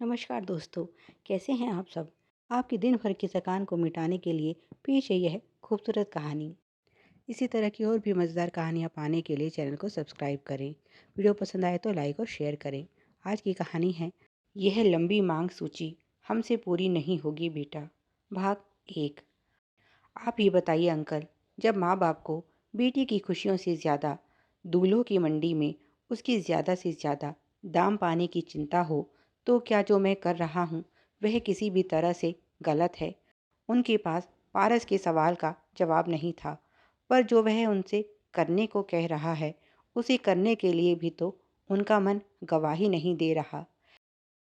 नमस्कार दोस्तों, कैसे हैं आप सब? आपकी दिन भर की थकान को मिटाने के लिए पेश है यह खूबसूरत कहानी। इसी तरह की और भी मज़ेदार कहानियाँ पाने के लिए चैनल को सब्सक्राइब करें। वीडियो पसंद आए तो लाइक और शेयर करें। आज की कहानी है यह लंबी मांग सूची हमसे पूरी नहीं होगी बेटा। भाग 1। आप ही बताइए अंकल, जब माँ बाप को बेटी की खुशियों से ज़्यादा दूल्हों की मंडी में उसकी ज़्यादा से ज़्यादा दाम पाने की चिंता हो, तो क्या जो मैं कर रहा हूँ वह किसी भी तरह से गलत है? उनके पास पारस के सवाल का जवाब नहीं था, पर जो वह उनसे करने को कह रहा है, उसे करने के लिए भी तो उनका मन गवाही नहीं दे रहा।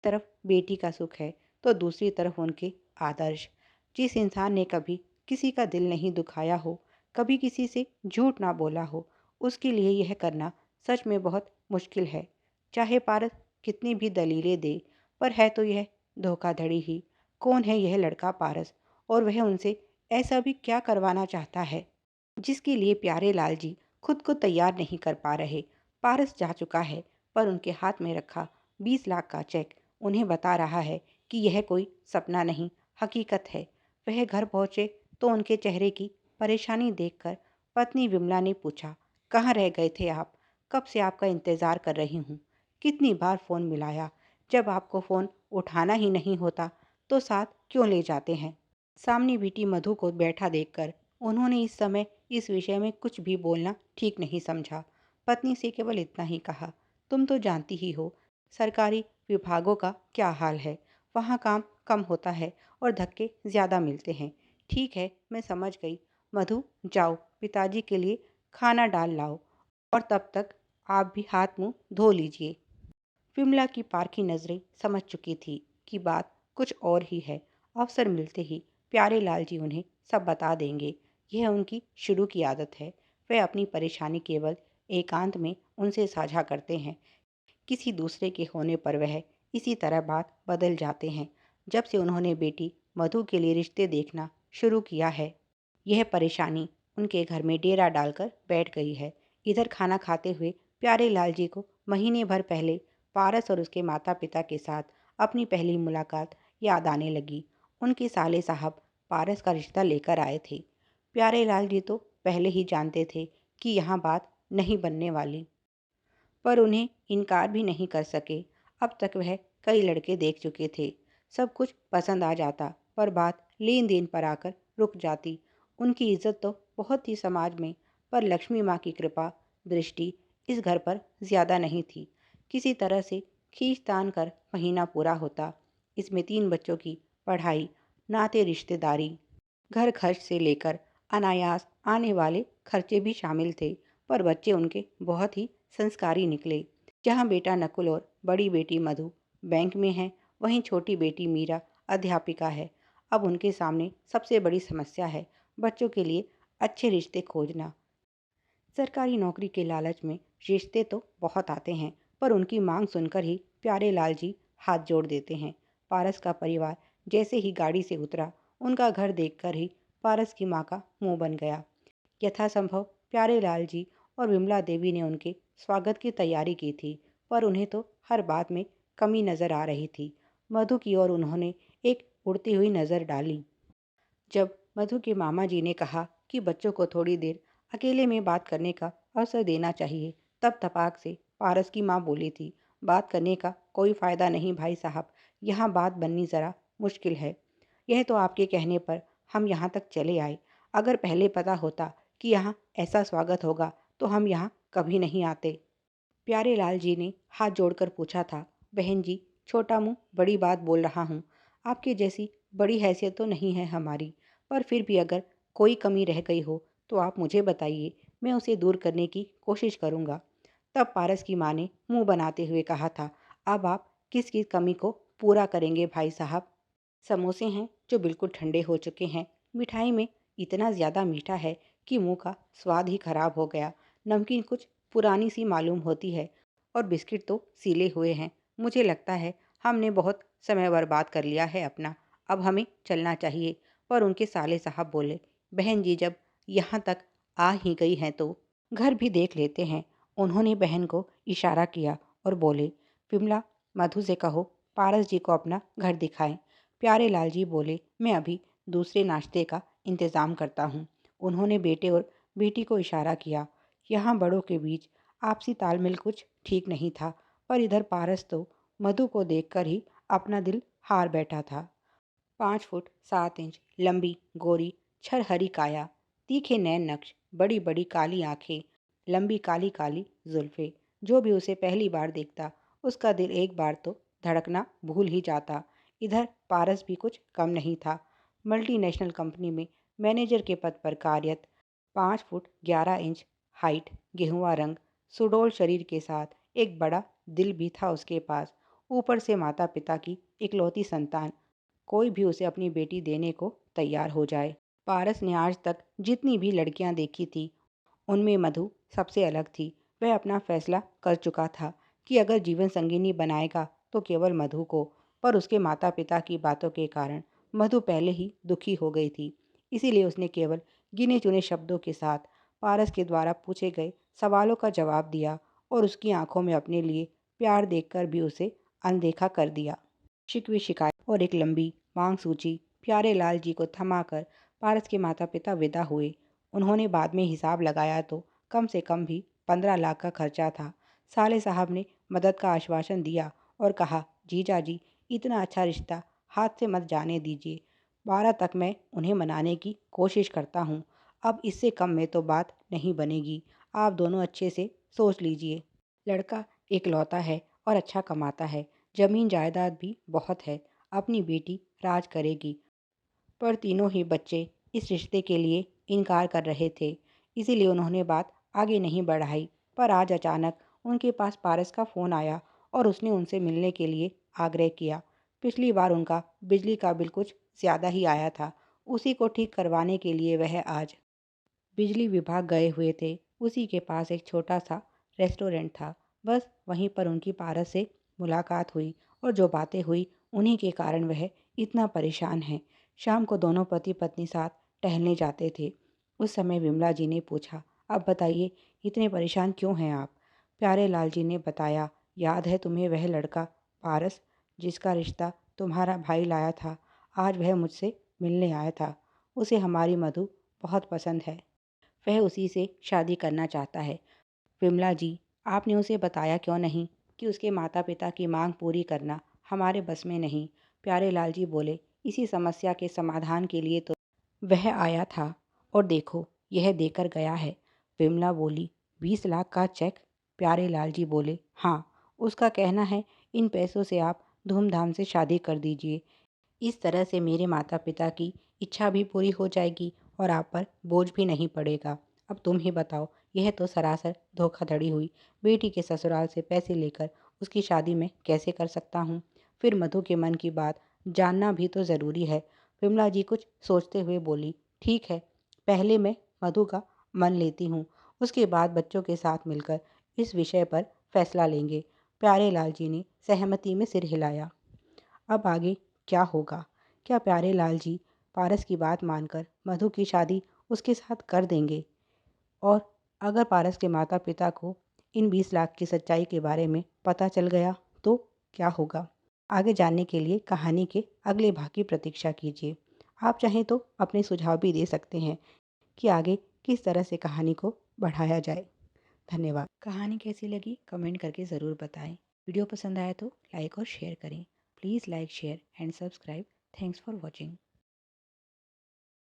तरफ बेटी का सुख है तो दूसरी तरफ उनके आदर्श। जिस इंसान ने कभी किसी का दिल नहीं दुखाया हो, कभी किसी से झूठ ना बोला हो, उसके लिए यह करना सच में बहुत मुश्किल है। चाहे पारस कितनी भी दलीलें दे, पर है तो यह धोखाधड़ी ही। कौन है यह लड़का पारस, और वह उनसे ऐसा भी क्या करवाना चाहता है जिसके लिए प्यारे लाल जी खुद को तैयार नहीं कर पा रहे। पारस जा चुका है, पर उनके हाथ में रखा 20 लाख का चेक उन्हें बता रहा है कि यह कोई सपना नहीं, हकीकत है। वह घर पहुंचे तो उनके चेहरे की परेशानी देखकर पत्नी विमला ने पूछा, कहाँ रह गए थे आप? कब से आपका इंतज़ार कर रही हूँ। कितनी बार फ़ोन मिलाया, जब आपको फ़ोन उठाना ही नहीं होता तो साथ क्यों ले जाते हैं? सामने बेटी मधु को बैठा देखकर उन्होंने इस समय इस विषय में कुछ भी बोलना ठीक नहीं समझा। पत्नी से केवल इतना ही कहा, तुम तो जानती ही हो सरकारी विभागों का क्या हाल है। वहाँ काम कम होता है और धक्के ज़्यादा मिलते हैं। ठीक है, मैं समझ गई। मधु, जाओ पिताजी के लिए खाना डाल लाओ, और तब तक आप भी हाथ मुंह धो लीजिए। विमला की पारखी नज़रें समझ चुकी थी कि बात कुछ और ही है। अवसर मिलते ही प्यारे लाल जी उन्हें सब बता देंगे। यह उनकी शुरू की आदत है। वह अपनी परेशानी केवल एकांत में उनसे साझा करते हैं। किसी दूसरे के होने पर वह इसी तरह बात बदल जाते हैं। जब से उन्होंने बेटी मधु के लिए रिश्ते देखना शुरू किया है, यह परेशानी उनके घर में डेरा डालकर बैठ गई है। इधर खाना खाते हुए प्यारे लाल जी को महीने भर पहले पारस और उसके माता पिता के साथ अपनी पहली मुलाकात याद आने लगी। उनके साले साहब पारस का रिश्ता लेकर आए थे। प्यारे लाल जी तो पहले ही जानते थे कि यहाँ बात नहीं बनने वाली, पर उन्हें इनकार भी नहीं कर सके। अब तक वह कई लड़के देख चुके थे। सब कुछ पसंद आ जाता, पर बात लेन देन पर आकर रुक जाती। उनकी इज्जत तो बहुत थी समाज में, पर लक्ष्मी माँ की कृपा दृष्टि इस घर पर ज़्यादा नहीं थी। किसी तरह से खींच तान कर महीना पूरा होता। इसमें 3 बच्चों की पढ़ाई, नाते रिश्तेदारी, घर खर्च से लेकर अनायास आने वाले खर्चे भी शामिल थे। पर बच्चे उनके बहुत ही संस्कारी निकले। जहाँ बेटा नकुल और बड़ी बेटी मधु बैंक में हैं, वहीं छोटी बेटी मीरा अध्यापिका है। अब उनके सामने सबसे बड़ी समस्या है बच्चों के लिए अच्छे रिश्ते खोजना। सरकारी नौकरी के लालच में रिश्ते तो बहुत आते हैं, पर उनकी मांग सुनकर ही प्यारे लाल जी हाथ जोड़ देते हैं। पारस का परिवार जैसे ही गाड़ी से उतरा, उनका घर देखकर ही पारस की माँ का मुंह बन गया। यथासंभव प्यारे लाल जी और विमला देवी ने उनके स्वागत की तैयारी की थी, पर उन्हें तो हर बात में कमी नजर आ रही थी। मधु की ओर उन्होंने एक उड़ती हुई नज़र डाली। जब मधु के मामा जी ने कहा कि बच्चों को थोड़ी देर अकेले में बात करने का अवसर देना चाहिए, तब तपाक से पारस की माँ बोली थी, बात करने का कोई फ़ायदा नहीं भाई साहब, यहाँ बात बननी ज़रा मुश्किल है। यह तो आपके कहने पर हम यहाँ तक चले आए। अगर पहले पता होता कि यहाँ ऐसा स्वागत होगा तो हम यहाँ कभी नहीं आते। प्यारे लाल जी ने हाथ जोड़कर पूछा था, बहन जी, छोटा मुंह बड़ी बात बोल रहा हूँ। आपके जैसी बड़ी हैसियत तो नहीं है हमारी, पर फिर भी अगर कोई कमी रह गई हो तो आप मुझे बताइए, मैं उसे दूर करने की कोशिश करूँगा। तब पारस की माँ ने मुंह बनाते हुए कहा था, अब आप किस किस कमी को पूरा करेंगे भाई साहब? समोसे हैं जो बिल्कुल ठंडे हो चुके हैं। मिठाई में इतना ज़्यादा मीठा है कि मुंह का स्वाद ही खराब हो गया। नमकीन कुछ पुरानी सी मालूम होती है, और बिस्किट तो सीले हुए हैं। मुझे लगता है हमने बहुत समय बर्बाद कर लिया है अपना। अब हमें चलना चाहिए। पर उनके साले साहब बोले, बहन जी जब यहाँ तक आ ही गई हैं तो घर भी देख लेते हैं। उन्होंने बहन को इशारा किया और बोले, विमला, मधु से कहो पारस जी को अपना घर दिखाएं। प्यारे लाल जी बोले, मैं अभी दूसरे नाश्ते का इंतज़ाम करता हूँ। उन्होंने बेटे और बेटी को इशारा किया। यहाँ बड़ों के बीच आपसी तालमेल कुछ ठीक नहीं था, पर इधर पारस तो मधु को देखकर ही अपना दिल हार बैठा था। 5 फुट 7 इंच लंबी, गोरी, छरहरी काया, तीखे नैन नक्श, बड़ी बड़ी काली आंखें, लंबी काली काली जुल्फे। जो भी उसे पहली बार देखता, उसका दिल एक बार तो धड़कना भूल ही जाता। इधर पारस भी कुछ कम नहीं था। मल्टीनेशनल कंपनी में मैनेजर के पद पर कार्यरत, 5 फुट 11 इंच हाइट, गेहुआ रंग, सुडौल शरीर के साथ एक बड़ा दिल भी था उसके पास। ऊपर से माता पिता की इकलौती संतान, कोई भी उसे अपनी बेटी देने को तैयार हो जाए। पारस ने आज तक जितनी भी लड़कियां देखी थी, उनमें मधु सबसे अलग थी। वह अपना फैसला कर चुका था कि अगर जीवन संगिनी बनाएगा तो केवल मधु को, पर उसके माता पिता की बातों के कारण मधु पहले ही दुखी हो गई थी। इसीलिए उसने केवल गिने चुने शब्दों के साथ पारस के द्वारा पूछे गए सवालों का जवाब दिया और उसकी आंखों में अपने लिए प्यार देखकर भी उसे अनदेखा कर दिया। शिकवी शिकायत और एक लंबी मांग सूची प्यारे लाल जी को थमाकर पारस के माता पिता विदा हुए। उन्होंने बाद में हिसाब लगाया तो कम से कम भी 15 लाख का खर्चा था। साले साहब ने मदद का आश्वासन दिया और कहा, जीजा जी, इतना अच्छा रिश्ता हाथ से मत जाने दीजिए। 12 तक मैं उन्हें मनाने की कोशिश करता हूँ। अब इससे कम में तो बात नहीं बनेगी। आप दोनों अच्छे से सोच लीजिए। लड़का इकलौता है और अच्छा कमाता है। जमीन जायदाद भी बहुत है। अपनी बेटी राज करेगी। पर तीनों ही बच्चे इस रिश्ते के लिए इनकार कर रहे थे। इसीलिए उन्होंने बात आगे नहीं बढ़ाई। पर आज अचानक उनके पास पारस का फ़ोन आया और उसने उनसे मिलने के लिए आग्रह किया। पिछली बार उनका बिजली का बिल कुछ ज़्यादा ही आया था। उसी को ठीक करवाने के लिए वह आज बिजली विभाग गए हुए थे। उसी के पास एक छोटा सा रेस्टोरेंट था। बस वहीं पर उनकी पारस से मुलाकात हुई और जो बातें हुई उन्हीं के कारण वह इतना परेशान है। शाम को दोनों पति पत्नी साथ टहलने जाते थे। उस समय विमला जी ने पूछा, अब बताइए इतने परेशान क्यों हैं आप? प्यारे लाल जी ने बताया, याद है तुम्हें वह लड़का पारस, जिसका रिश्ता तुम्हारा भाई लाया था? आज वह मुझसे मिलने आया था। उसे हमारी मधु बहुत पसंद है। वह उसी से शादी करना चाहता है। विमला जी, आपने उसे बताया क्यों नहीं कि उसके माता पिता की मांग पूरी करना हमारे बस में नहीं? प्यारे लाल जी बोले, इसी समस्या के समाधान के लिए तो वह आया था और देखो यह देकर गया है। विमला बोली, 20 लाख का चेक? प्यारे लाल जी बोले, हाँ, उसका कहना है इन पैसों से आप धूमधाम से शादी कर दीजिए। इस तरह से मेरे माता पिता की इच्छा भी पूरी हो जाएगी और आप पर बोझ भी नहीं पड़ेगा। अब तुम ही बताओ, यह तो सरासर धोखाधड़ी हुई। बेटी के ससुराल से पैसे लेकर उसकी शादी मैं कैसे कर सकता हूँ? फिर मधु के मन की बात जानना भी तो ज़रूरी है। विमला जी कुछ सोचते हुए बोली, ठीक है, पहले मैं मधु का मन लेती हूँ, उसके बाद बच्चों के साथ मिलकर इस विषय पर फैसला लेंगे। प्यारे लाल जी ने सहमति में सिर हिलाया। अब आगे क्या होगा? क्या प्यारे लाल जी पारस की बात मानकर मधु की शादी उसके साथ कर देंगे? और अगर पारस के माता पिता को इन 20 लाख की सच्चाई के बारे में पता चल गया तो क्या होगा? आगे जानने के लिए कहानी के अगले भाग की प्रतीक्षा कीजिए। आप चाहें तो अपने सुझाव भी दे सकते हैं कि आगे किस तरह से कहानी को बढ़ाया जाए। धन्यवाद। कहानी कैसी लगी कमेंट करके ज़रूर बताएं। वीडियो पसंद आया तो लाइक और शेयर करें। Please like, share and subscribe. Thanks for watching.